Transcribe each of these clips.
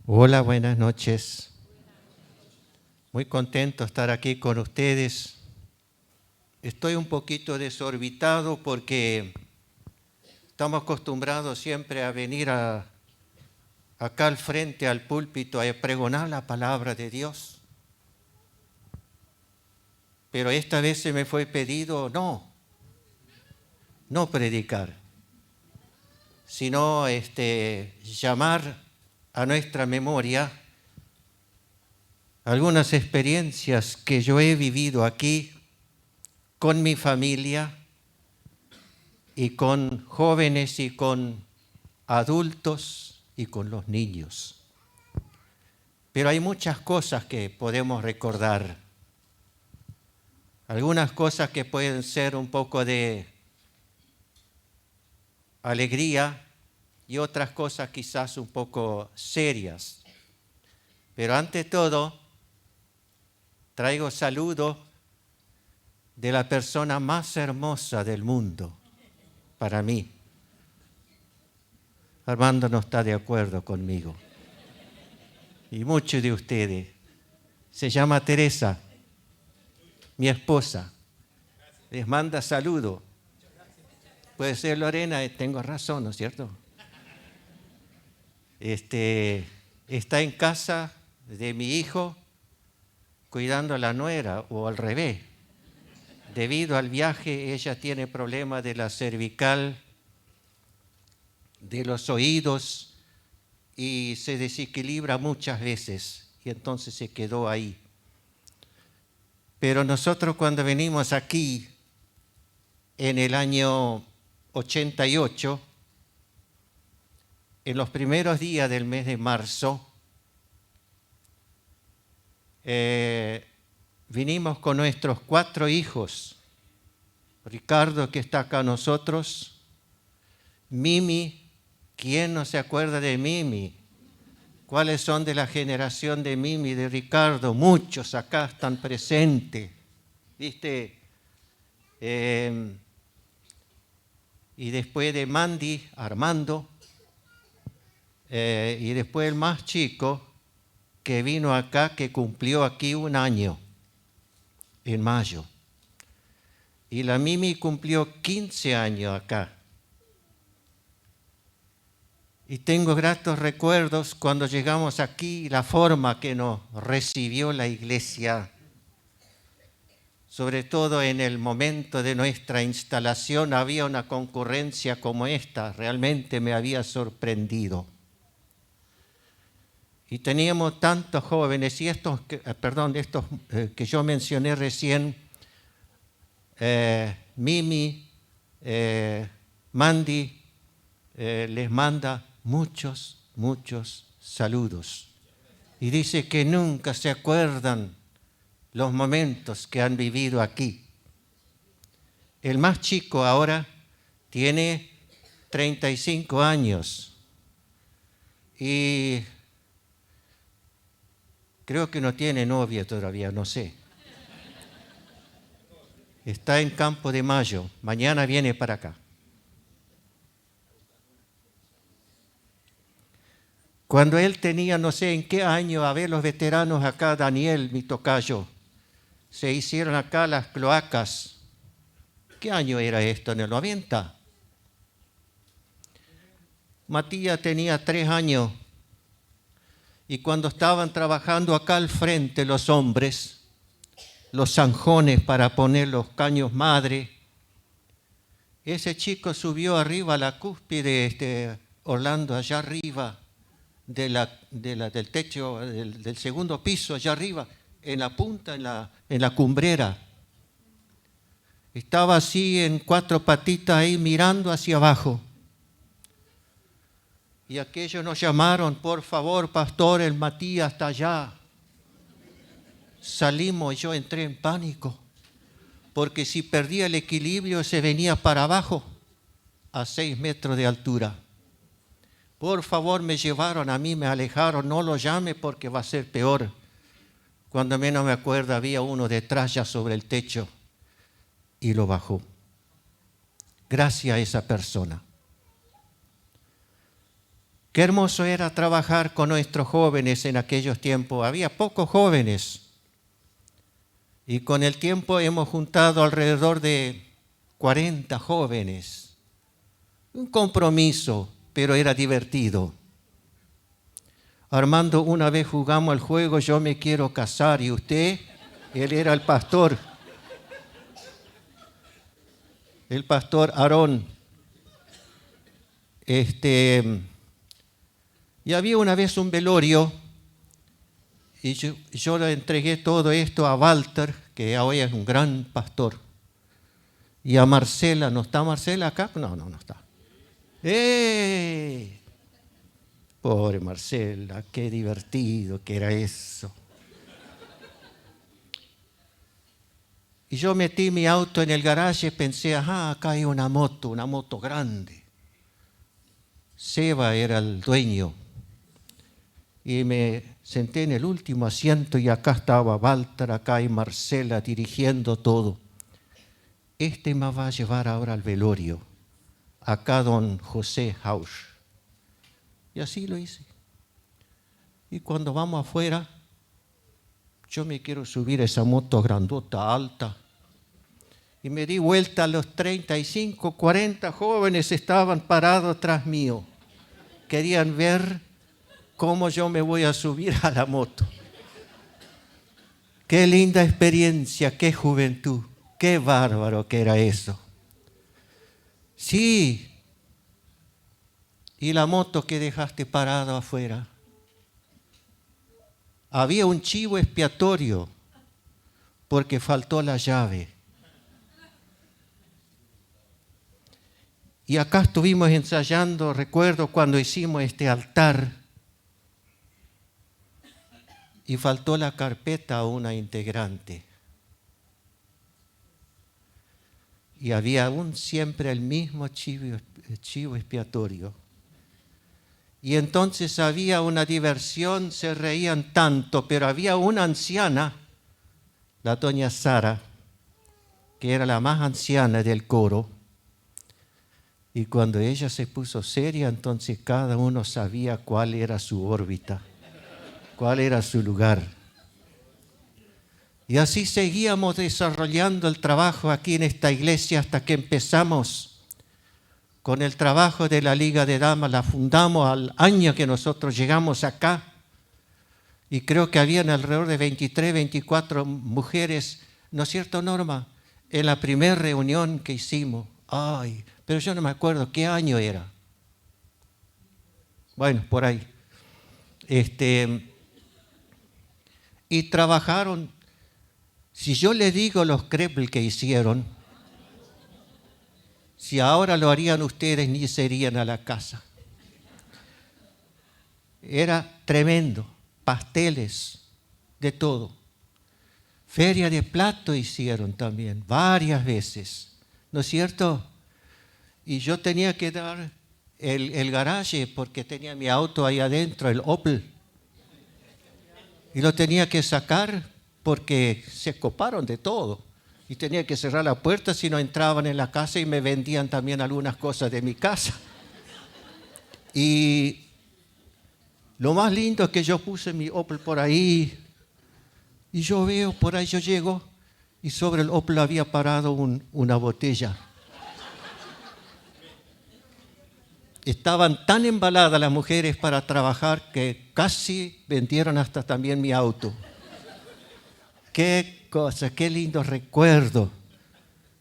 Hola, buenas noches. Muy contento de estar aquí con ustedes. Estoy un poquito desorbitado porque estamos acostumbrados siempre a venir acá al frente, al púlpito, a pregonar la palabra de Dios. Pero esta vez se me fue pedido no predicar, sino llamar a nuestra memoria algunas experiencias que yo he vivido aquí con mi familia y con jóvenes y con adultos y con los niños. Pero hay muchas cosas que podemos recordar, algunas cosas que pueden ser un poco de alegría y otras cosas quizás un poco serias. Pero ante todo, traigo saludo de la persona más hermosa del mundo para mí. Armando no está de acuerdo conmigo. Y muchos de ustedes. Se llama Teresa, mi esposa. Les manda saludo. Puede ser Lorena, tengo razón, ¿no es cierto? Está en casa de mi hijo cuidando a la nuera o al revés. Debido al viaje, ella tiene problemas de la cervical, de los oídos y se desequilibra muchas veces y entonces se quedó ahí. Pero nosotros cuando venimos aquí en el año 88, en los primeros días del mes de marzo, vinimos con nuestros 4 hijos. Ricardo, que está acá nosotros, Mimi, ¿quién no se acuerda de Mimi? ¿Cuáles son de la generación de Mimi, de Ricardo? Muchos acá están presentes, ¿viste? Y después de Mandy, Armando, y después el más chico que vino acá, que cumplió aquí 1 año, en mayo. Y la Mimi cumplió 15 años acá. Y tengo gratos recuerdos cuando llegamos aquí, la forma que nos recibió la iglesia, sobre todo en el momento de nuestra instalación, había una concurrencia como esta, realmente me había sorprendido. Y teníamos tantos jóvenes, y estos que yo mencioné recién, Mimi, Mandy, les manda muchos saludos. Y dice que nunca se acuerdan los momentos que han vivido aquí. El más chico ahora tiene 35 años y creo que no tiene novia todavía, no sé. Está en Campo de Mayo, mañana viene para acá. Cuando él tenía, no sé en qué año, a ver los veteranos acá, Daniel, mi tocayo, se hicieron acá las cloacas. ¿Qué año era esto? ¿En el 90? Matías tenía 3 años y cuando estaban trabajando acá al frente los hombres, los zanjones para poner los caños madre, ese chico subió arriba a la cúspide, Orlando, allá arriba, del techo, del segundo piso, allá arriba, en la punta, en la cumbrera. Estaba así en 4 patitas ahí mirando hacia abajo. Y aquellos nos llamaron, por favor, pastor, el Matías está allá. Salimos y yo entré en pánico, porque si perdía el equilibrio se venía para abajo a 6 metros de altura. Por favor, me llevaron a mí, me alejaron, no lo llame porque va a ser peor. Cuando menos me acuerdo había uno detrás ya sobre el techo y lo bajó. Gracias a esa persona. Qué hermoso era trabajar con nuestros jóvenes en aquellos tiempos. Había pocos jóvenes. Y con el tiempo hemos juntado alrededor de 40 jóvenes. Un compromiso, pero era divertido. Armando, una vez jugamos al juego Yo me quiero casar, y usted, él era el pastor Aarón. Y había una vez un velorio, y yo le entregué todo esto a Walter, que hoy es un gran pastor, y a Marcela. ¿No está Marcela acá? No está. Pobre Marcela, qué divertido que era eso. Y yo metí mi auto en el garaje y pensé, acá hay una moto grande. Seba era el dueño. Y me senté en el último asiento y acá estaba Walter, acá y Marcela dirigiendo todo. Me va a llevar ahora al velorio, acá don José Hausch. Y así lo hice. Y cuando vamos afuera, yo me quiero subir a esa moto grandota, alta. Y me di vuelta, a los 35, 40 jóvenes estaban parados tras mío. Querían ver cómo yo me voy a subir a la moto. Qué linda experiencia, qué juventud, qué bárbaro que era eso. Sí. ¿Y la moto que dejaste parada afuera? Había un chivo expiatorio porque faltó la llave. Y acá estuvimos ensayando, recuerdo cuando hicimos este altar y faltó la carpeta a una integrante. Y había aún siempre el mismo chivo expiatorio. Y entonces había una diversión, se reían tanto, pero había una anciana, la doña Sara, que era la más anciana del coro. Y cuando ella se puso seria, entonces cada uno sabía cuál era su órbita, cuál era su lugar. Y así seguíamos desarrollando el trabajo aquí en esta iglesia hasta que empezamos con el trabajo de la Liga de Damas. La fundamos al año que nosotros llegamos acá. Y creo que habían alrededor de 23, 24 mujeres, ¿no es cierto, Norma? En la primera reunión que hicimos. Pero yo no me acuerdo qué año era. Bueno, por ahí. Y trabajaron. Si yo le digo los crepes que hicieron, si ahora lo harían ustedes, ni se irían a la casa. Era tremendo. Pasteles, de todo. Feria de plato hicieron también, varias veces. ¿No es cierto? Y yo tenía que dar el garaje porque tenía mi auto ahí adentro, el Opel. Y lo tenía que sacar porque se coparon de todo. Y tenía que cerrar la puerta si no entraban en la casa y me vendían también algunas cosas de mi casa. Y lo más lindo es que yo puse mi Opel por ahí y yo veo, por ahí yo llego y sobre el Opel había parado una botella. Estaban tan embaladas las mujeres para trabajar que casi vendieron hasta también mi auto. Qué cosa, qué lindo recuerdo,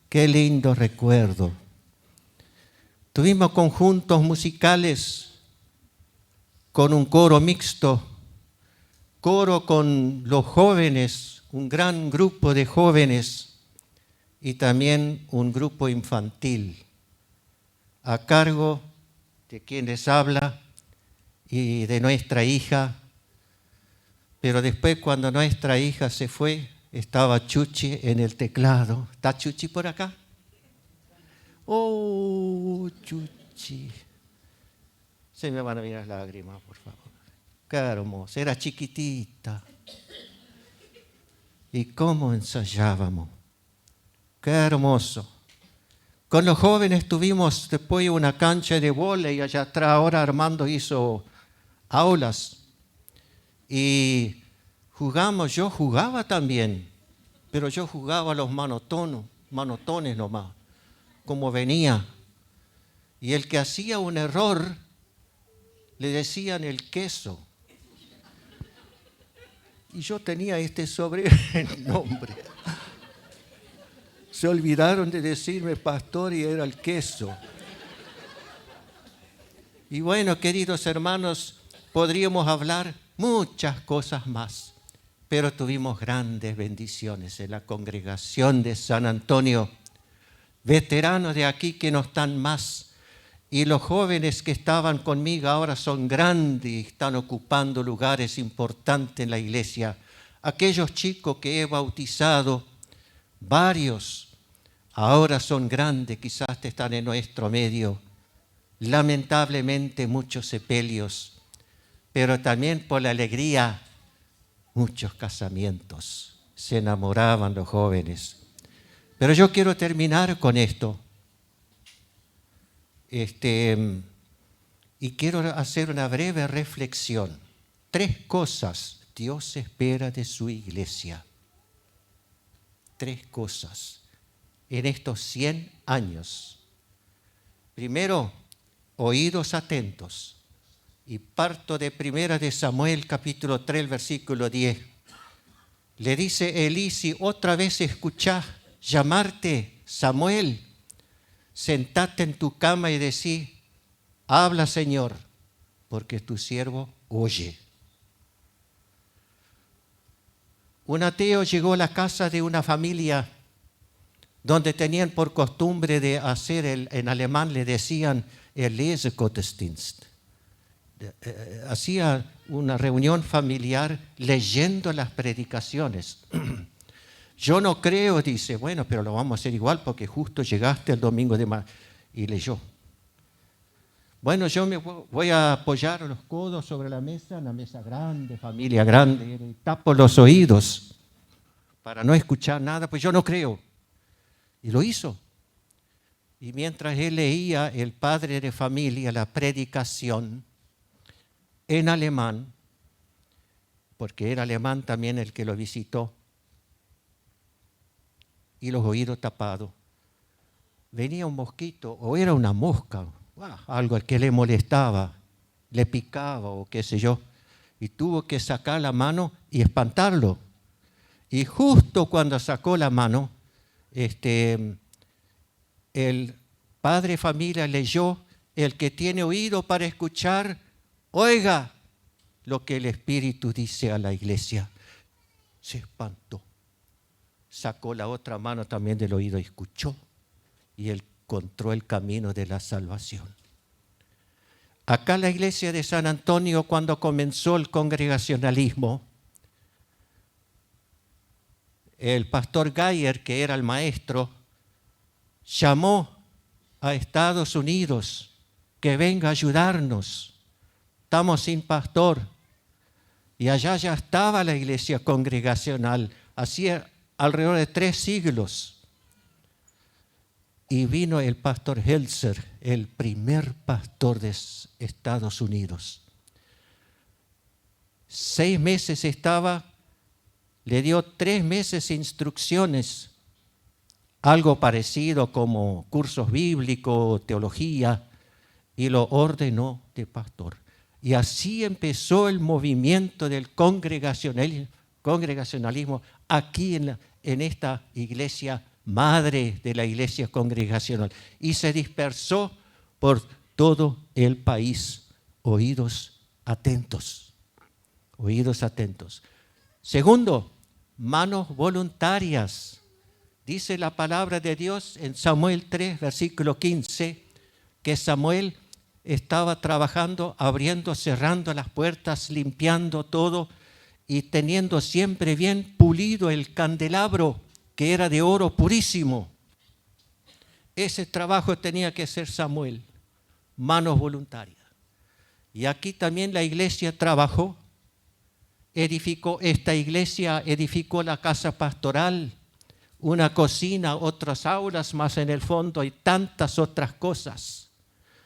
qué lindo recuerdo. Tuvimos conjuntos musicales con un coro mixto, coro con los jóvenes, un gran grupo de jóvenes y también un grupo infantil a cargo de quien les habla y de nuestra hija. Pero después, cuando nuestra hija se fue, estaba Chuchi en el teclado. ¿Está Chuchi por acá? Oh, Chuchi. Se me van a venir las lágrimas, por favor. Qué hermosa, era chiquitita. Y cómo ensayábamos. Qué hermoso. Con los jóvenes tuvimos después una cancha de vóley allá atrás. Ahora Armando hizo aulas y jugamos. Yo jugaba también, pero yo jugaba a los manotones nomás, como venía. Y el que hacía un error, le decían el queso. Y yo tenía este sobrenombre. Se olvidaron de decirme pastor y era el queso. Y bueno, queridos hermanos, podríamos hablar muchas cosas más, pero tuvimos grandes bendiciones en la congregación de San Antonio. Veteranos de aquí que no están más, y los jóvenes que estaban conmigo ahora son grandes y están ocupando lugares importantes en la iglesia. Aquellos chicos que he bautizado, varios, ahora son grandes, quizás están en nuestro medio. Lamentablemente muchos sepelios, pero también por la alegría, muchos casamientos. Se enamoraban los jóvenes. Pero yo quiero terminar con esto. Y quiero hacer una breve reflexión. 3 cosas Dios espera de su iglesia. 3 cosas en estos 100 años. Primero, oídos atentos. Y parto de 1 de Samuel, capítulo 3, versículo 10. Le dice Elí: si otra vez escuchás llamarte Samuel, sentate en tu cama y decí: habla, Señor, porque tu siervo oye. Un ateo llegó a la casa de una familia donde tenían por costumbre de hacer, en alemán le decían el Lesegottesdienst. Hacía una reunión familiar leyendo las predicaciones. Yo no creo, dice, bueno, pero lo vamos a hacer igual porque justo llegaste el domingo y leyó. Bueno, yo me voy a apoyar los codos sobre la mesa, una mesa grande, familia grande, y tapo los oídos para no escuchar nada, pues yo no creo. Y lo hizo. Y mientras él leía, el padre de familia, la predicación en alemán, porque era alemán también el que lo visitó, y los oídos tapados, venía un mosquito, o era una mosca, algo al que le molestaba, le picaba o qué sé yo, y tuvo que sacar la mano y espantarlo. Y justo cuando sacó la mano, el padre familia leyó: el que tiene oído para escuchar, oiga lo que el Espíritu dice a la iglesia. Se espantó. Sacó la otra mano también del oído y escuchó, y él encontró el camino de la salvación. Acá en la iglesia de San Antonio, cuando comenzó el congregacionalismo, el pastor Geyer, que era el maestro, llamó a Estados Unidos que venga a ayudarnos. Estamos sin pastor. Y allá ya estaba la iglesia congregacional, hacía alrededor de 3 siglos. Y vino el pastor Helzer, el primer pastor de Estados Unidos. 6 meses estaba, le dio 3 meses instrucciones, algo parecido como cursos bíblicos, teología, y lo ordenó de pastor. Y así empezó el movimiento del congregacionalismo aquí en esta iglesia madre de la iglesia congregacional, y se dispersó por todo el país. Oídos atentos, oídos atentos. Segundo, manos voluntarias. Dice la palabra de Dios en Samuel 3, versículo 15, que Samuel estaba trabajando, abriendo, cerrando las puertas, limpiando todo y teniendo siempre bien pulido el candelabro, que era de oro purísimo. Ese trabajo tenía que hacer Samuel, manos voluntarias. Y aquí también la iglesia trabajó, edificó la casa pastoral, una cocina, otras aulas más en el fondo y tantas otras cosas.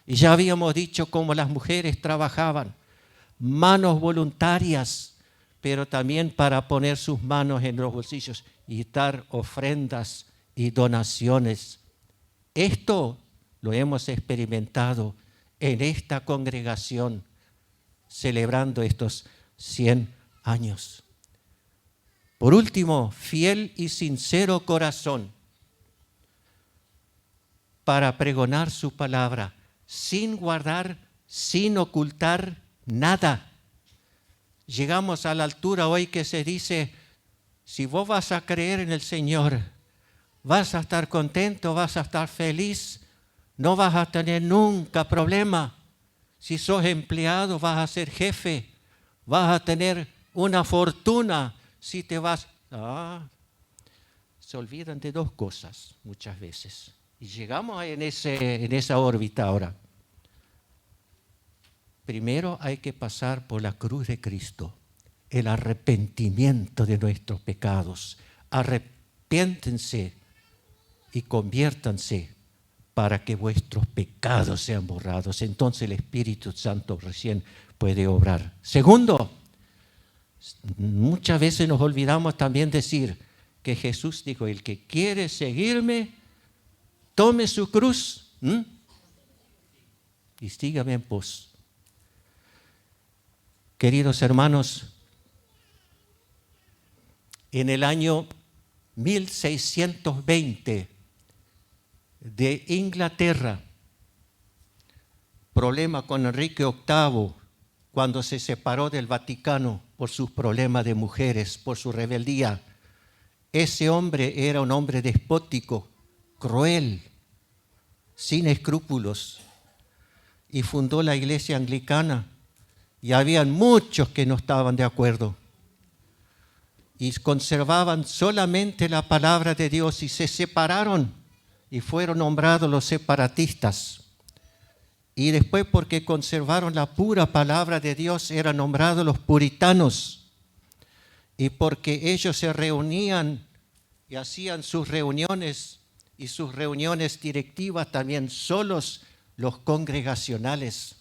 Y ya habíamos dicho cómo las mujeres trabajaban, manos voluntarias, pero también para poner sus manos en los bolsillos y dar ofrendas y donaciones. Esto lo hemos experimentado en esta congregación, celebrando estos 100 años. Por último, fiel y sincero corazón para pregonar su palabra, sin guardar, sin ocultar nada. Llegamos a la altura hoy que se dice, si vos vas a creer en el Señor, vas a estar contento, vas a estar feliz, no vas a tener nunca problema. Si sos empleado, vas a ser jefe, vas a tener una fortuna. Si te vas, se olvidan de dos cosas muchas veces. Y llegamos en esa órbita ahora. Primero hay que pasar por la cruz de Cristo, el arrepentimiento de nuestros pecados. Arrepiéntense y conviértanse para que vuestros pecados sean borrados. Entonces el Espíritu Santo recién puede obrar. Segundo, muchas veces nos olvidamos también decir que Jesús dijo, el que quiere seguirme, tome su cruz y sígame en pos. Queridos hermanos, en el año 1620 de Inglaterra, problema con Enrique VIII, cuando se separó del Vaticano por sus problemas de mujeres, por su rebeldía. Ese hombre era un hombre despótico, cruel, sin escrúpulos, y fundó la iglesia anglicana. Y habían muchos que no estaban de acuerdo y conservaban solamente la palabra de Dios y se separaron y fueron nombrados los separatistas. Y después, porque conservaron la pura palabra de Dios, eran nombrados los puritanos. Y porque ellos se reunían y hacían sus reuniones y sus reuniones directivas también solos, los congregacionales.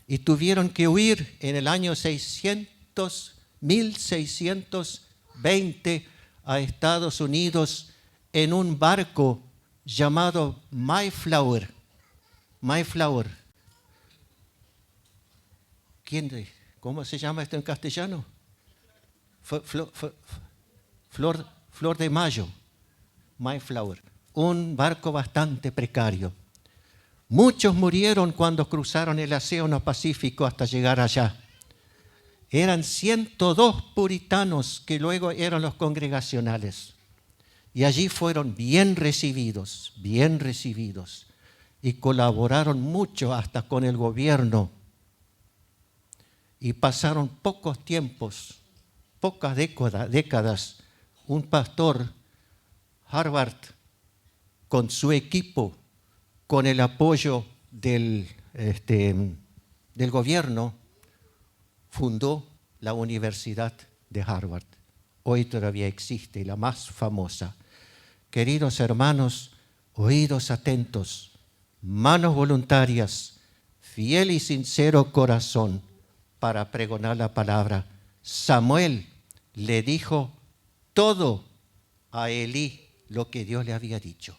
Y tuvieron que huir en el año 1620 a Estados Unidos en un barco llamado Mayflower. Mayflower. ¿Cómo se llama esto en castellano? Flor de Mayo. Mayflower. Un barco bastante precario. Muchos murieron cuando cruzaron el Océano Pacífico hasta llegar allá. Eran 102 puritanos que luego eran los congregacionales. Y allí fueron bien recibidos, y colaboraron mucho hasta con el gobierno. Y pasaron pocos tiempos, pocas décadas, un pastor, Harvard, con su equipo, con el apoyo del gobierno, fundó la Universidad de Harvard. Hoy todavía existe, la más famosa. Queridos hermanos, oídos atentos, manos voluntarias, fiel y sincero corazón para pregonar la palabra. Samuel le dijo todo a Elí lo que Dios le había dicho.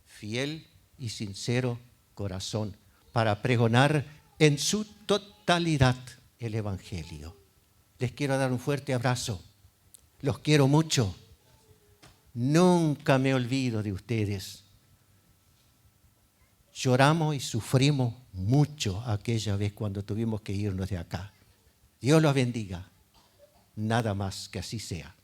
Fiel y sincero corazón para pregonar en su totalidad el Evangelio. Les quiero dar un fuerte abrazo. Los quiero mucho. Nunca me olvido de ustedes. Lloramos y sufrimos mucho aquella vez cuando tuvimos que irnos de acá. Dios los bendiga. Nada más, que así sea.